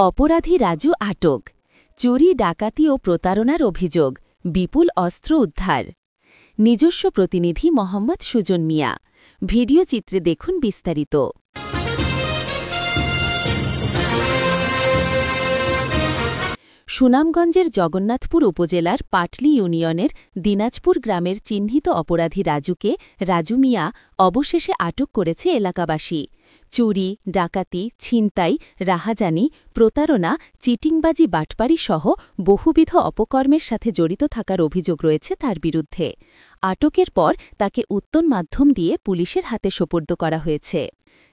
অপরাধী রাজু আটক, চুরি ডাকাতি ও প্রতারণার অভিযোগ, বিপুল অস্ত্র উদ্ধার। নিজস্ব প্রতিনিধি মোহাম্মদ সুজন মিয়া। ভিডিও চিত্রে দেখুন বিস্তারিত। সুনামগঞ্জের জগন্নাথপুর উপজেলার পাটলি ইউনিয়নের দিনাজপুর গ্রামের চিহ্নিত অপরাধী রাজুকে রাজু মিয়া অবশেষে আটক করেছে এলাকাবাসী। চুরি, ডাকাতি, ছিনতাই, রাহাজানি, প্রতারণা, চিটিংবাজি, বাটপারি সহ বহুবিধ অপকর্মের সাথে জড়িত থাকার অভিযোগ রয়েছে তার বিরুদ্ধে। আটকের পর তাকে উত্তম মাধ্যম দিয়ে পুলিশের হাতে সোপর্দ করা হয়েছে।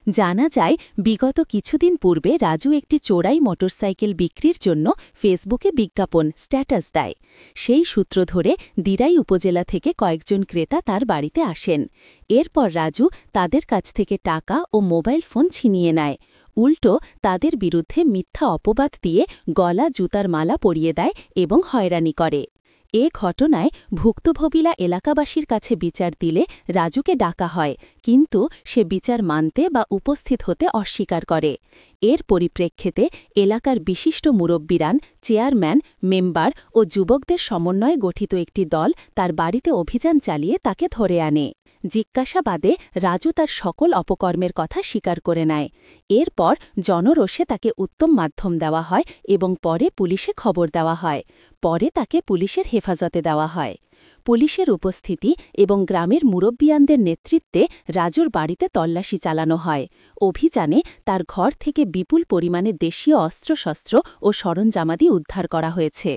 জানা যায়, বিগত কিছুদিন পূর্বে রাজু একটি চোরাই মোটরসাইকেল বিক্রির জন্য ফেসবুকে বিজ্ঞাপন স্ট্যাটাস দেয়। সেই সূত্র ধরে দিরাই উপজেলা থেকে কয়েকজন ক্রেতা তার বাড়িতে আসেন। এরপর রাজু তাদের কাছ থেকে টাকা ও মোবাইল ফোন ছিনিয়ে নেয়। উল্টো তাদের বিরুদ্ধে মিথ্যা অপবাদ দিয়ে গলা জুতার মালা পরিয়ে দেয় এবং হয়রানি করে। এ ঘটনায় ভুক্তভোগীরা এলাকাবাসীর কাছে বিচার দিলে রাজুকে ডাকা হয়, কিন্তু সে বিচার মানতে বা উপস্থিত হতে অস্বীকার করে। এর পরিপ্রেক্ষিতে এলাকার বিশিষ্ট মুরব্বিরান, চেয়ারম্যান, মেম্বার ও যুবকদের সমন্বয়ে গঠিত একটি দল তার বাড়িতে অভিযান চালিয়ে তাকে ধরে আনে। জিজ্ঞাসাবাদে রাজু তার সকল অপকর্মের কথা স্বীকার করে নেয়। এরপর জনরোষে তাকে উত্তম মাধ্যম দেওয়া হয় এবং পরে পুলিশে খবর দেওয়া হয়। পরে তাকে পুলিশের হেফাজতে দেওয়া হয়। পুলিশের উপস্থিতি এবং গ্রামের মুরব্বিয়ানদের নেতৃত্বে রাজুর বাড়িতে তল্লাশি চালানো হয়। অভিযানে তার ঘর থেকে বিপুল পরিমাণে দেশীয় অস্ত্রশস্ত্র ও সরঞ্জামাদি উদ্ধার করা হয়েছে।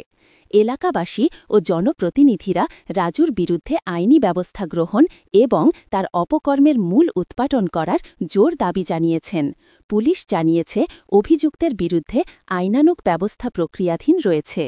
এলাকাবাসী ও জনপ্রতিনিধিরা রাজুর বিরুদ্ধে আইনি ব্যবস্থা গ্রহণ এবং তার অপকর্মের মূল উৎপাটন করার জোর দাবি জানিয়েছেন। পুলিশ জানিয়েছে, অভিযুক্তের বিরুদ্ধে আইনানুগ ব্যবস্থা প্রক্রিয়াধীন রয়েছে।